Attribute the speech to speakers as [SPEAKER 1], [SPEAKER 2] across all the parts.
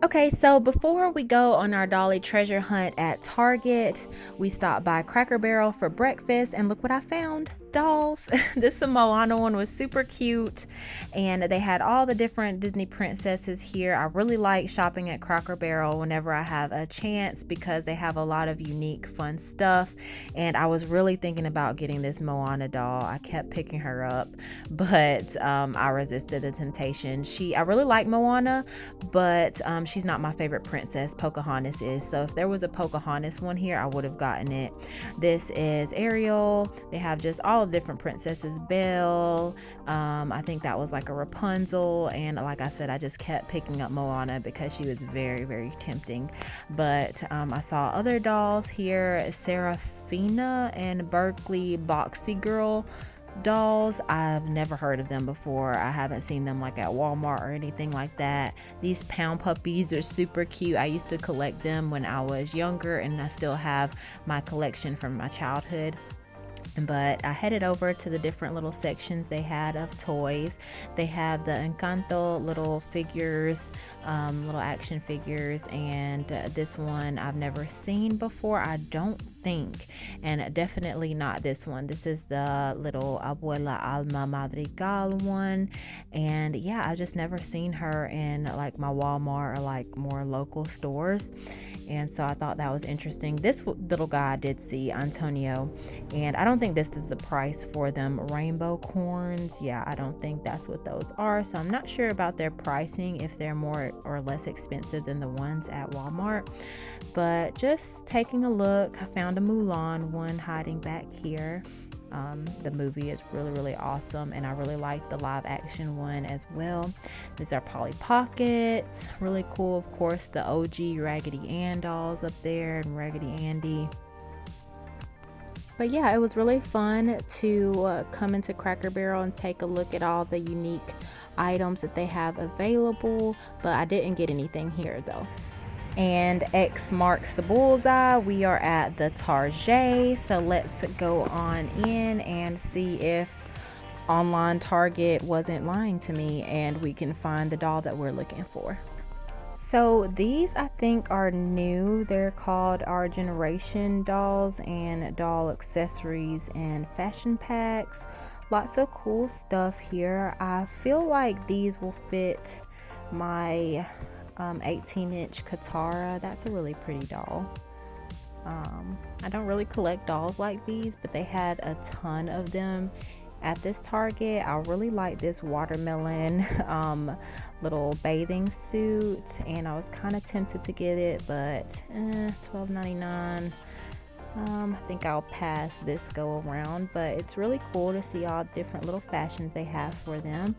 [SPEAKER 1] Okay, so before we go on our Dolly treasure hunt at Target, we stopped by Cracker Barrel for breakfast, and look what I found. Dolls. This Moana one was super cute, and they had all the different Disney princesses here. I really like shopping at Cracker Barrel whenever I have a chance because they have a lot of unique, fun stuff. And I was really thinking about getting this Moana doll. I kept picking her up, but I resisted the temptation. I really like Moana, but she's not my favorite princess. Pocahontas is. So if there was a Pocahontas one here, I would have gotten it. This is Ariel. They have just all of different princesses. Belle. I think that was like a Rapunzel. And like I said, I just kept picking up Moana because she was very, very tempting. But I saw other dolls here. Serafina and Berkeley Boxy Girl dolls. I've never heard of them before. I haven't seen them like at Walmart or anything like that. These pound puppies are super cute. I used to collect them when I was younger, and I still have my collection from my childhood. But I headed over to the different little sections they had of toys. They have the Encanto little figures, little action figures, and this one I've never seen before, I don't think, and definitely not this one. This is the little Abuela Alma Madrigal one, and yeah, I just never seen her in like my Walmart or like more local stores, and so I thought that was interesting. This little guy I did see, Antonio, and I don't think this is the price for them. Rainbow corns, yeah, I don't think that's what those are, so I'm not sure about their pricing, if they're more or less expensive than the ones at Walmart. But just taking a look, I found a Mulan one hiding back here. The movie is really, really awesome, and I really like the live action one as well. These are Polly Pockets, really cool. Of course, the OG Raggedy Ann dolls up there, and Raggedy Andy. But yeah, it was really fun to come into Cracker Barrel and take a look at all the unique items that they have available, but I didn't get anything here though. And X marks the bullseye. We are at the Target, so let's go on in and see if online Target wasn't lying to me and we can find the doll that we're looking for. So these I think are new. They're called Our Generation dolls and doll accessories and fashion packs. Lots of cool stuff here. I feel like these will fit my 18-inch Katara. That's a really pretty doll. I don't really collect dolls like these, but they had a ton of them at this Target. I really like this watermelon little bathing suit, and I was kind of tempted to get it, but $12.99. I think I'll pass this go around, but it's really cool to see all different little fashions they have for them.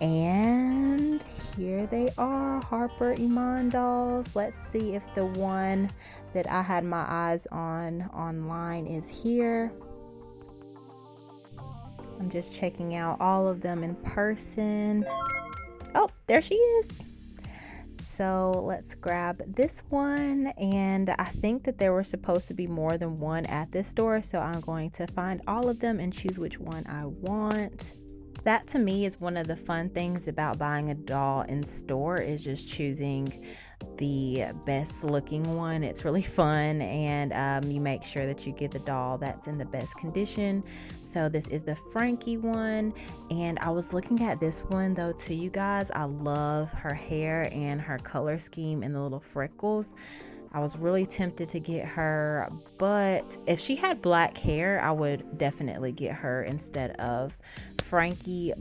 [SPEAKER 1] And here they are, HarperIman dolls. Let's see if the one that I had my eyes on online is here. I'm just checking out all of them in person. Oh, there she is. So let's grab this one, and I think that there were supposed to be more than one at this store, so I'm going to find all of them and choose which one I want. That to me is one of the fun things about buying a doll in store, is just choosing the best looking one. It's really fun, and you make sure that you get the doll that's in the best condition. So this is the Frankie one, and I was looking at this one though too, you guys. I love her hair and her color scheme and the little freckles. I was really tempted to get her, but if she had black hair, I would definitely get her instead of Frankie.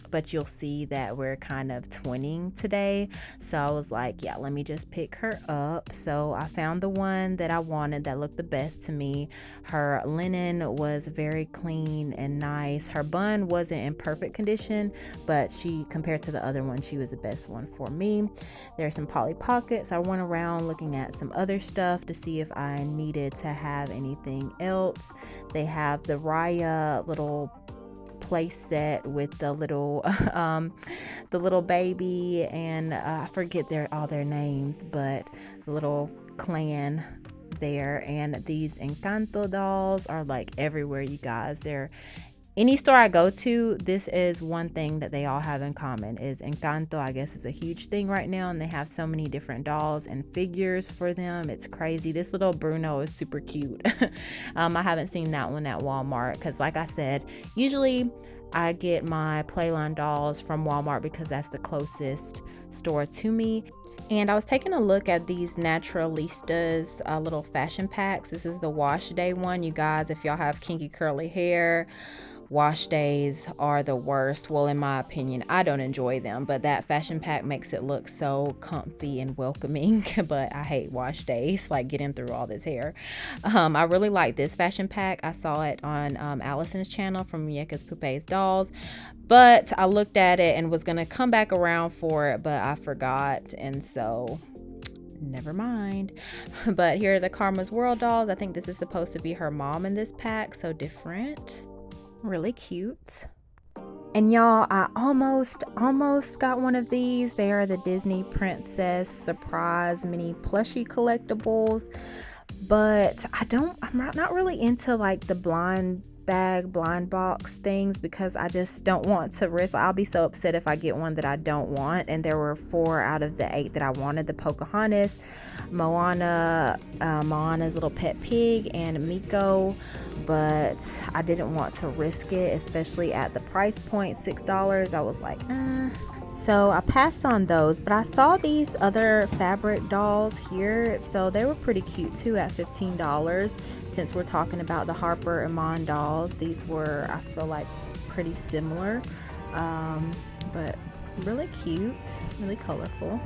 [SPEAKER 1] But you'll see that we're kind of twinning today, so I was like, yeah, let me just pick her up. So I found the one that I wanted, that looked the best to me. Her linen was very clean and nice. Her bun wasn't in perfect condition, but compared to the other one, she was the best one for me. There's some Polly Pockets. I went around looking at some other stuff to see if I needed to have anything else. They have the Raya little play set with the little baby, and I forget all their names, but the little clan there. And these Encanto dolls are like everywhere, you guys. They're Any store I go to, this is one thing that they all have in common is Encanto. I guess is a huge thing right now, and they have so many different dolls and figures for them. It's crazy. This little Bruno is super cute. I haven't seen that one at Walmart because, like I said, usually I get my Playline dolls from Walmart because that's the closest store to me. And I was taking a look at these Naturalistas little fashion packs. This is the wash day one. You guys, if y'all have kinky curly hair, wash days are the worst. Well, in my opinion, I don't enjoy them, but that fashion pack makes it look so comfy and welcoming. But I hate wash days, like getting through all this hair. I really like this fashion pack. I saw it on Allison's channel from Yeka's Poupées Dolls, but I looked at it and was gonna come back around for it, but I forgot, and so never mind. But here are the Karma's World dolls. I think this is supposed to be her mom in this pack, so different. Really cute. And y'all, I almost got one of these. They are the Disney Princess Surprise Mini Plushie Collectibles, but I'm not really into like the blind box things because I just don't want to risk. I'll be so upset if I get one that I don't want. And there were 4 out of the 8 that I wanted: the Pocahontas, Moana's little pet pig, and Miko. But I didn't want to risk it, especially at the price point, $6. I was like, so I passed on those, but I saw these other fabric dolls here, so they were pretty cute too at $15. Since we're talking about the HarperIman dolls, these were, I feel like, pretty similar, but really cute, really colorful.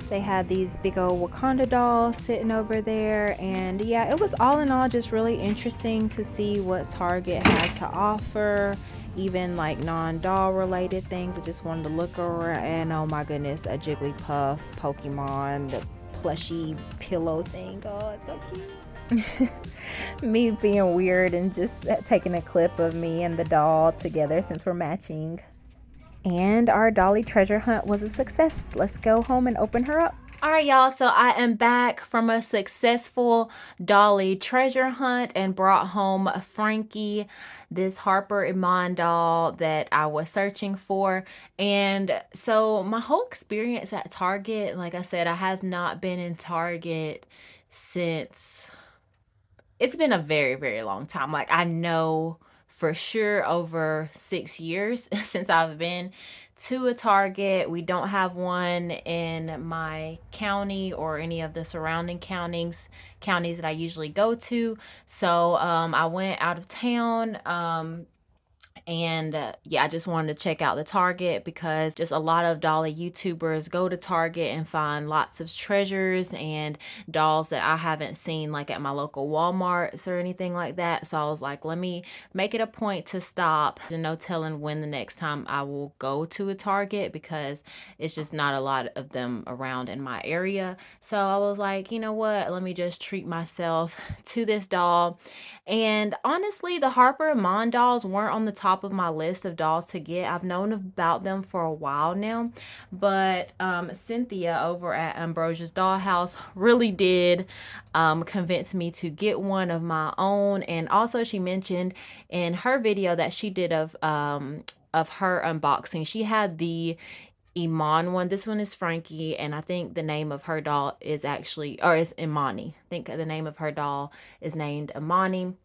[SPEAKER 1] They had these big old Wakanda dolls sitting over there, and yeah, it was all in all just really interesting to see what Target had to offer, even like non-doll related things. I just wanted to look around, and oh my goodness, a Jigglypuff Pokemon, the plushy pillow thing. Oh, it's so cute. Me being weird and just taking a clip of me and the doll together since we're matching. And our Dolly treasure hunt was a success. Let's go home and open her up. All right, y'all, so I am back from a successful Dolly treasure hunt and brought home Frankie, this HarperIman doll that I was searching for. And so my whole experience at Target, like I said, I have not been in Target since, it's been a very, very long time. Like, I know for sure over 6 years since I've been to a Target. We don't have one in my county or any of the surrounding counties that I usually go to. So I went out of town, and yeah, I just wanted to check out the Target because just a lot of Dolly YouTubers go to Target and find lots of treasures and dolls that I haven't seen like at my local Walmarts or anything like that. So I was like, let me make it a point to stop. There's no telling when the next time I will go to a Target because it's just not a lot of them around in my area. So I was like, you know what, let me just treat myself to this doll. And honestly, the HarperIman dolls weren't on the top of my list of dolls to get. I've known about them for a while now, but Cynthia over at Ambrosia's Dollhouse really did convince me to get one of my own. And also, she mentioned in her video that she did of her unboxing, she had the Iman one. This one is Frankie, and I think the name of her doll is actually, or it's Imani. I think the name of her doll is named Imani.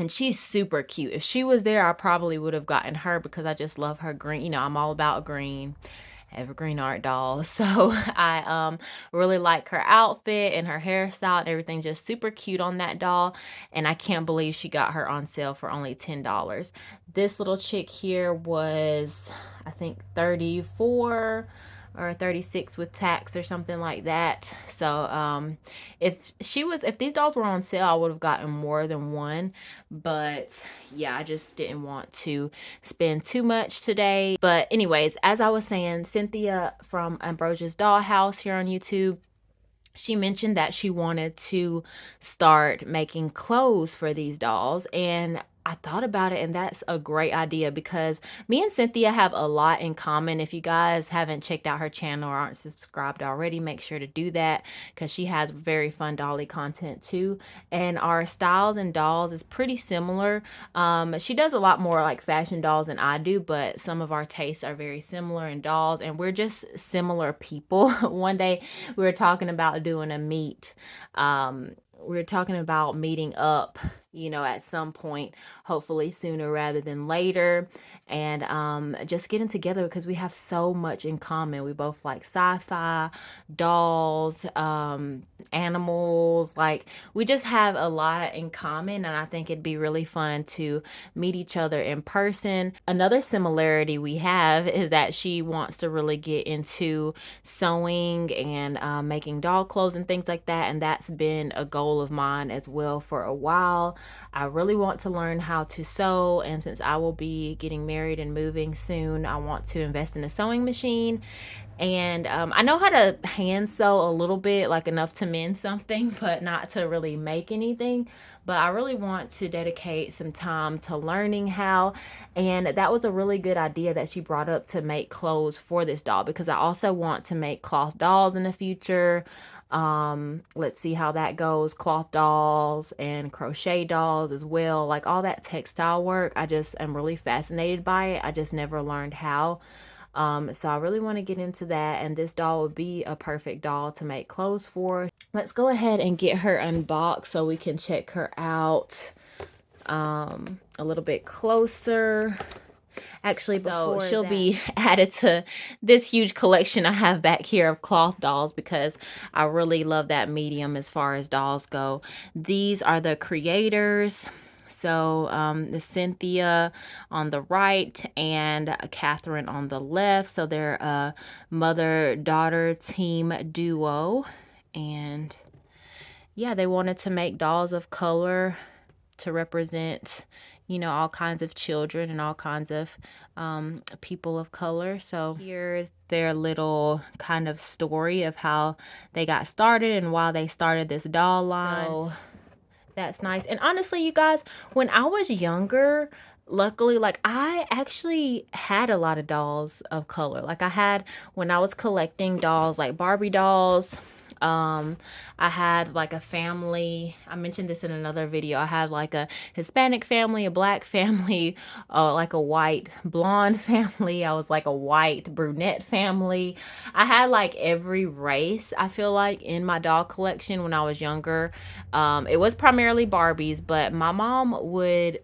[SPEAKER 1] And she's super cute. If she was there, I probably would have gotten her because I just love her green. You know, I'm all about green. Evergreen Art Dolls. So I really like her outfit and her hairstyle and everything, just super cute on that doll. And I can't believe she got her on sale for only $10. This little chick here was, I think, 34 or 36 with tax or something like that. So if these dolls were on sale, I would have gotten more than one, but yeah, I just didn't want to spend too much today. But anyways, as I was saying, Cynthia from Ambrosia's Dollhouse here on YouTube, she mentioned that she wanted to start making clothes for these dolls, and I thought about it, and that's a great idea because me and Cynthia have a lot in common. If you guys haven't checked out her channel or aren't subscribed already, make sure to do that because she has very fun Dolly content too. And our styles and dolls is pretty similar. She does a lot more like fashion dolls than I do, but some of our tastes are very similar in dolls, and we're just similar people. One day we were talking about doing a meet. We were talking about meeting up, you know, at some point, hopefully sooner rather than later, and just getting together because we have so much in common. We both like sci-fi, dolls, animals. Like, we just have a lot in common, and I think it'd be really fun to meet each other in person. Another similarity we have is that she wants to really get into sewing and making doll clothes and things like that, and that's been a goal of mine as well for a while. I really want to learn how to sew, and since I will be getting married and moving soon, I want to invest in a sewing machine. And I know how to hand sew a little bit, like enough to mend something, but not to really make anything. But I really want to dedicate some time to learning how. And that was a really good idea that she brought up, to make clothes for this doll, because I also want to make cloth dolls in the future. Let's see how that goes. Cloth dolls and crochet dolls as well, like all that textile work. I just am really fascinated by it. I just never learned how. So I really want to get into that, and this doll would be a perfect doll to make clothes for. Let's go ahead and get her unboxed so we can check her out a little bit closer. Actually, before she'll be added to this huge collection I have back here of cloth dolls, because I really love that medium as far as dolls go. These are the creators. So the Cynthia on the right and Catherine on the left. So they're a mother-daughter team duo. And yeah, they wanted to make dolls of color to represent, you know, all kinds of children and all kinds of people of color. So here's their little kind of story of how they got started and why they started this doll line. So that's nice. And honestly, you guys, when I was younger, luckily, like, I actually had a lot of dolls of color. Like, I had, when I was collecting dolls, like Barbie dolls, I had like a family. I mentioned this in another video. I had like a Hispanic family, a black family, like a white blonde family. I was like a white brunette family. I had like every race, I feel like, in my doll collection when I was younger. It was primarily Barbies, but my mom would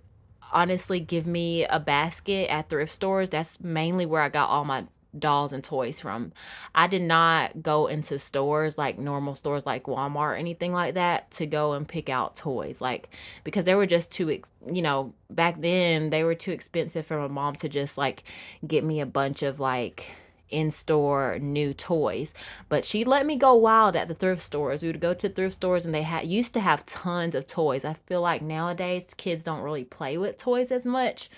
[SPEAKER 1] honestly give me a basket at thrift stores. That's mainly where I got all my dolls and toys from. I did not go into stores, like normal stores like Walmart or anything like that, to go and pick out toys, like, because they were just too, you know, back then they were too expensive for my mom to just like get me a bunch of like in-store new toys. But she let me go wild at the thrift stores. We would go to thrift stores, and they used to have tons of toys. I feel like nowadays kids don't really play with toys as much.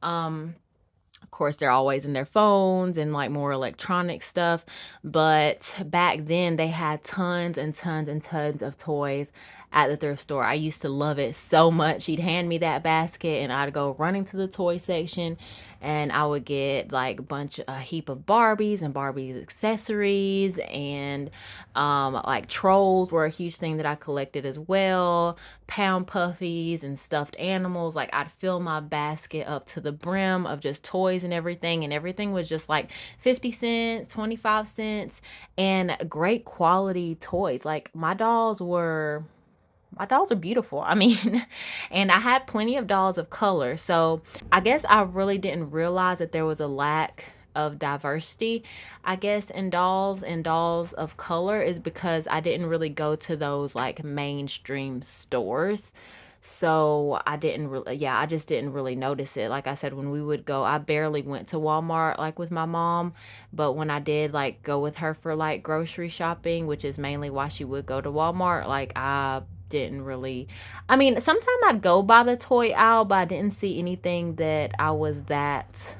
[SPEAKER 1] Of course, they're always in their phones and like more electronic stuff. But back then, they had tons and tons and tons of toys at the thrift store. I used to love it so much. She'd hand me that basket, and I'd go running to the toy section, and I would get like a heap of Barbies and Barbie accessories, and like trolls were a huge thing that I collected as well. Pound puffies and stuffed animals. Like, I'd fill my basket up to the brim of just toys and everything was just like 50 cents, 25 cents, and great quality toys. Like, my dolls are beautiful. I mean, and I had plenty of dolls of color. So I guess I really didn't realize that there was a lack of diversity, I guess, in dolls and dolls of color, is because I didn't really go to those like mainstream stores. So I didn't really, yeah, I just didn't really notice it. Like I said, when we would go, I barely went to Walmart like with my mom, but when I did like go with her for like grocery shopping, which is mainly why she would go to Walmart, like I didn't really, I mean, sometimes I'd go by the toy aisle, but I didn't see anything that I was that,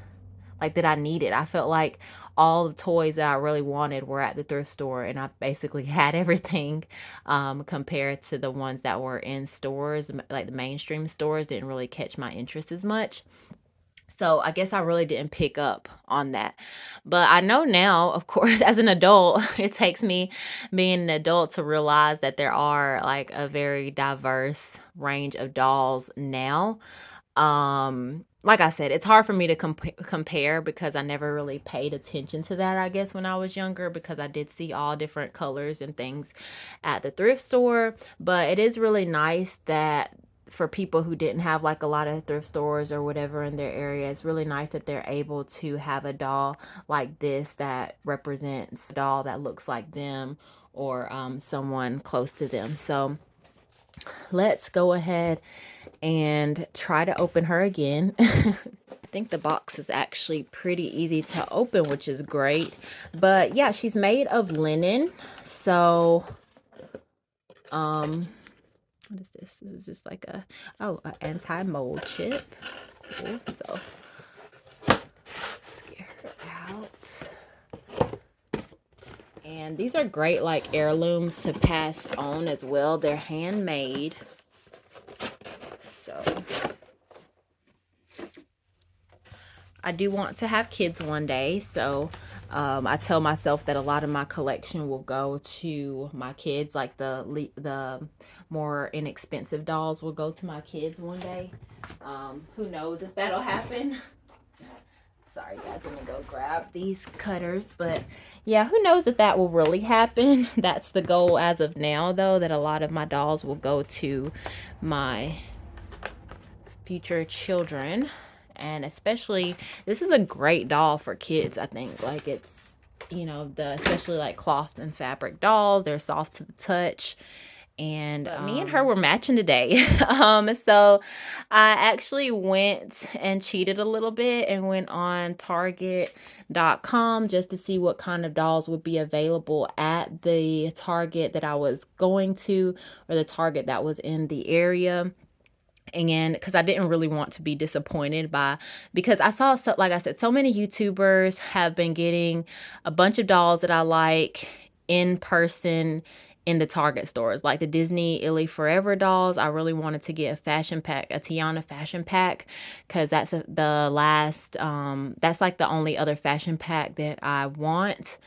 [SPEAKER 1] like, that I needed. I felt like all the toys that I really wanted were at the thrift store, and I basically had everything, compared to the ones that were in stores, like the mainstream stores didn't really catch my interest as much. So I guess I really didn't pick up on that. But I know now, of course, as an adult, it takes me being an adult to realize that there are like a very diverse range of dolls now. Like I said, it's hard for me to compare because I never really paid attention to that, I guess, when I was younger, because I did see all different colors and things at the thrift store. But it is really nice that for people who didn't have like a lot of thrift stores or whatever in their area, it's really nice that they're able to have a doll like this that represents a doll that looks like them, or someone close to them. So let's go ahead and try to open her again. I think the box is actually pretty easy to open, which is great. But yeah, she's made of linen. So what is this? This is just like an anti-mold chip. Cool. So scare her out. And these are great like heirlooms to pass on as well. They're handmade. So I do want to have kids one day, so I tell myself that a lot of my collection will go to my kids, like the more inexpensive dolls will go to my kids one day. Who knows if that'll happen. Sorry guys, let me go grab these cutters. But yeah, who knows if that will really happen. That's the goal as of now, though, that a lot of my dolls will go to my future children. And especially, this is a great doll for kids, I think. Like, it's, you know, especially like cloth and fabric dolls, they're soft to the touch. And me and her were matching today. So I actually went and cheated a little bit and went on Target.com just to see what kind of dolls would be available at the Target that I was going to, or the Target that was in the area. And because I didn't really want to be disappointed because I saw, so like I said, so many YouTubers have been getting a bunch of dolls that I like in person in the Target stores, like the Disney Illy Forever dolls. I really wanted to get a fashion pack, a Tiana fashion pack, because that's the last, that's like the only other fashion pack that I want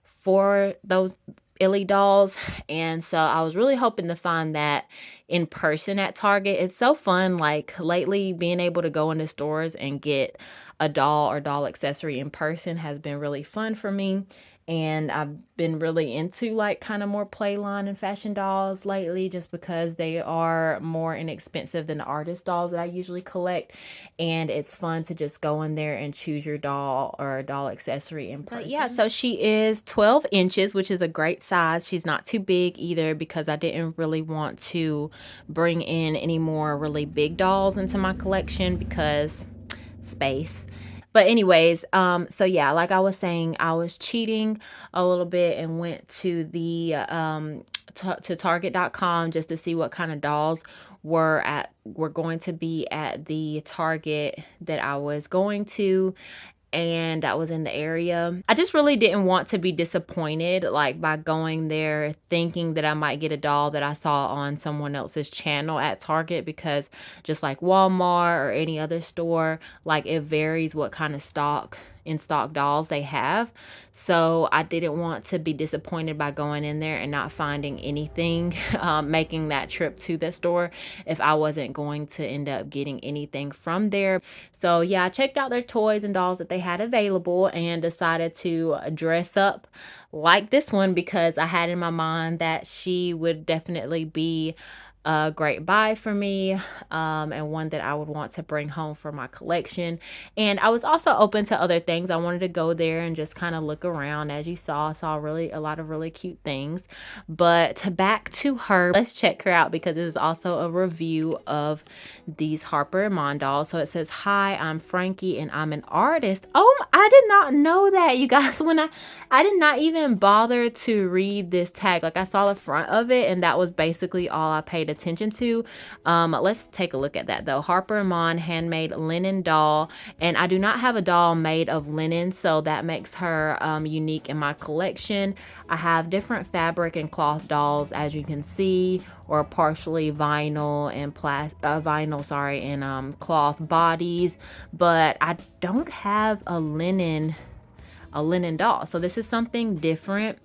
[SPEAKER 1] for those Illy dolls. And so I was really hoping to find that in person at Target. It's so fun, like lately being able to go into stores and get a doll or doll accessory in person has been really fun for me. And I've been really into like kind of more play line and fashion dolls lately, just because they are more inexpensive than the artist dolls that I usually collect. And it's fun to just go in there and choose your doll or a doll accessory in person. But yeah, so she is 12 inches, which is a great size. She's not too big either, because I didn't really want to bring in any more really big dolls into my collection because space. But anyways, so yeah, like I was saying, I was cheating a little bit and went to the to Target.com just to see what kind of dolls were going to be at the Target that I was going to, and that was in the area. I just really didn't want to be disappointed, like by going there thinking that I might get a doll that I saw on someone else's channel at Target, because just like Walmart or any other store, like it varies what kind of in stock dolls they have. So I didn't want to be disappointed by going in there and not finding anything, making that trip to the store, if I wasn't going to end up getting anything from there. So yeah, I checked out their toys and dolls that they had available and decided to dress up like this one, because I had in my mind that she would definitely be a great buy for me, and one that I would want to bring home for my collection. And I was also open to other things. I wanted to go there and just kind of look around. As you saw, I saw a lot of really cute things. But back to her, let's check her out, because this is also a review of these HarperIman dolls. So it says, "Hi, I'm Frankie and I'm an artist." Oh, I did not know that, you guys. When I did not even bother to read this tag. Like, I saw the front of it and that was basically all I paid attention to. Let's take a look at that though. HarperIman handmade linen doll, and I do not have a doll made of linen, so that makes her unique in my collection. I have different fabric and cloth dolls, as you can see, or partially vinyl and cloth bodies, but I don't have a linen doll. So this is something different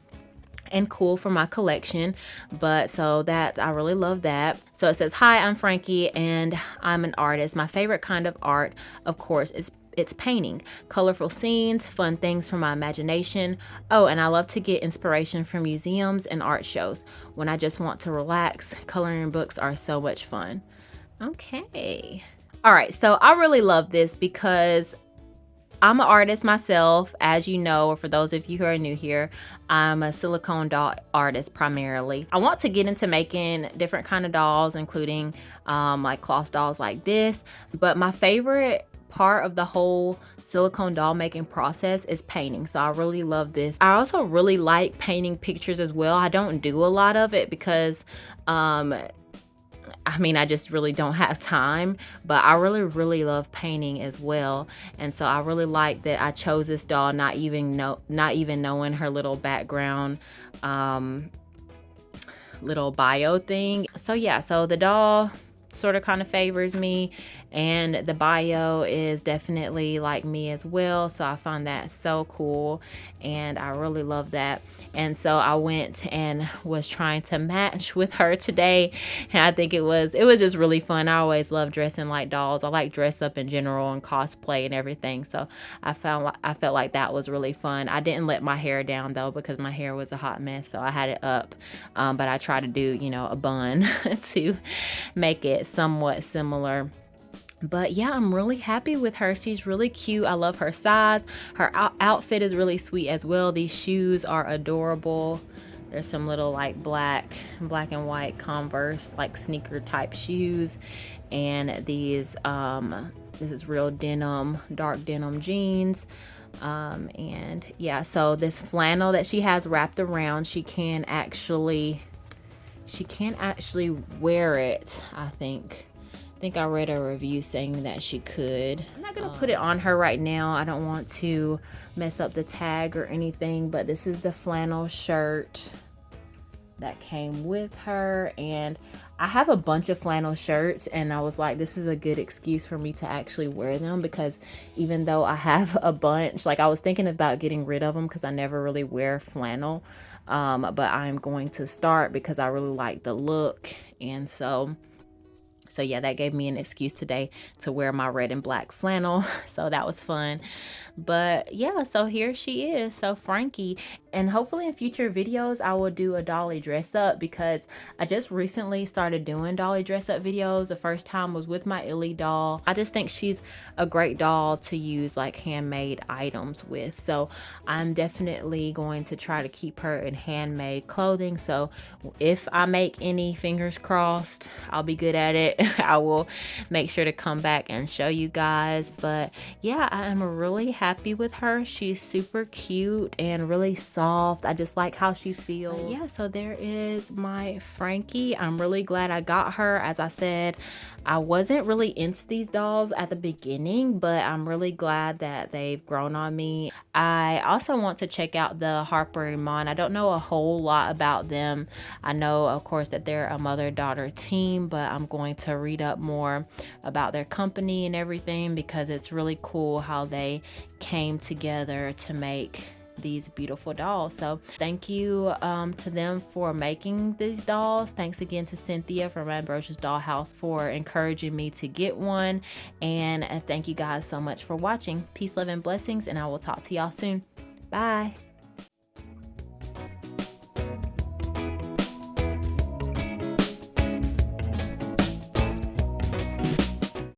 [SPEAKER 1] and cool for my collection, but so that I really love that. So it says, hi, I'm Frankie and I'm an artist. My favorite kind of art, of course, is it's painting, colorful scenes, fun things from my imagination. Oh, and I love to get inspiration from museums and art shows. When I just want to relax, coloring books are so much fun. Okay. All right, so I really love this because I'm an artist myself, as you know, or for those of you who are new here, I'm a silicone doll artist primarily. I want to get into making different kind of dolls, including like cloth dolls like this, but my favorite part of the whole silicone doll making process is painting. So I really love this. I also really like painting pictures as well. I don't do a lot of it because I mean, I just really don't have time, but I really love painting as well. And so I really like that I chose this doll not even knowing her little background little bio thing. So yeah, so the doll sort of kind of favors me, and the bio is definitely like me as well, so I find that so cool and I really love that. And so I went and was trying to match with her today, and I think it was just really fun. I always love dressing like dolls. I like dress up in general and cosplay and everything, so I felt like that was really fun. I didn't let my hair down though, because my hair was a hot mess, so I had it up, but I tried to do, you know, a bun to make it somewhat similar. But yeah, I'm really happy with her. She's really cute. I love her size. Her outfit is really sweet as well. These shoes are adorable. There's some little like black and white Converse like sneaker type shoes, and these this is real denim, dark denim jeans. And yeah, so this flannel that she has wrapped around, she can actually wear it. I think I read a review saying that she could. I'm not gonna put it on her right now. I don't want to mess up the tag or anything, but this is the flannel shirt that came with her. And I have a bunch of flannel shirts, and I was like, this is a good excuse for me to actually wear them, because even though I have a bunch, like I was thinking about getting rid of them because I never really wear flannel, but I'm going to start because I really like the look. And so yeah, that gave me an excuse today to wear my red and black flannel. So that was fun. But yeah, so here she is. So Frankie, and hopefully in future videos I will do a Dolly dress up, because I just recently started doing Dolly dress up videos. The first time was with my Illy doll. I just think she's a great doll to use like handmade items with. So I'm definitely going to try to keep her in handmade clothing. So if I make any, fingers crossed, I'll be good at it. I will make sure to come back and show you guys. But yeah, I am really happy with her. She's super cute and really soft. I just like how she feels. But yeah, so there is my Frankie. I'm really glad I got her. As I said, I wasn't really into these dolls at the beginning, but I'm really glad that they've grown on me. I also want to check out the HarperIman. I don't know a whole lot about them. I know, of course, that they're a mother-daughter team, but I'm going to read up more about their company and everything, because it's really cool how they came together to make these beautiful dolls. So thank you to them for making these dolls. Thanks again to Cynthia from Ambrosia's Dollhouse for encouraging me to get one, and thank you guys so much for watching. Peace, love, and blessings, and I will talk to y'all soon. Bye.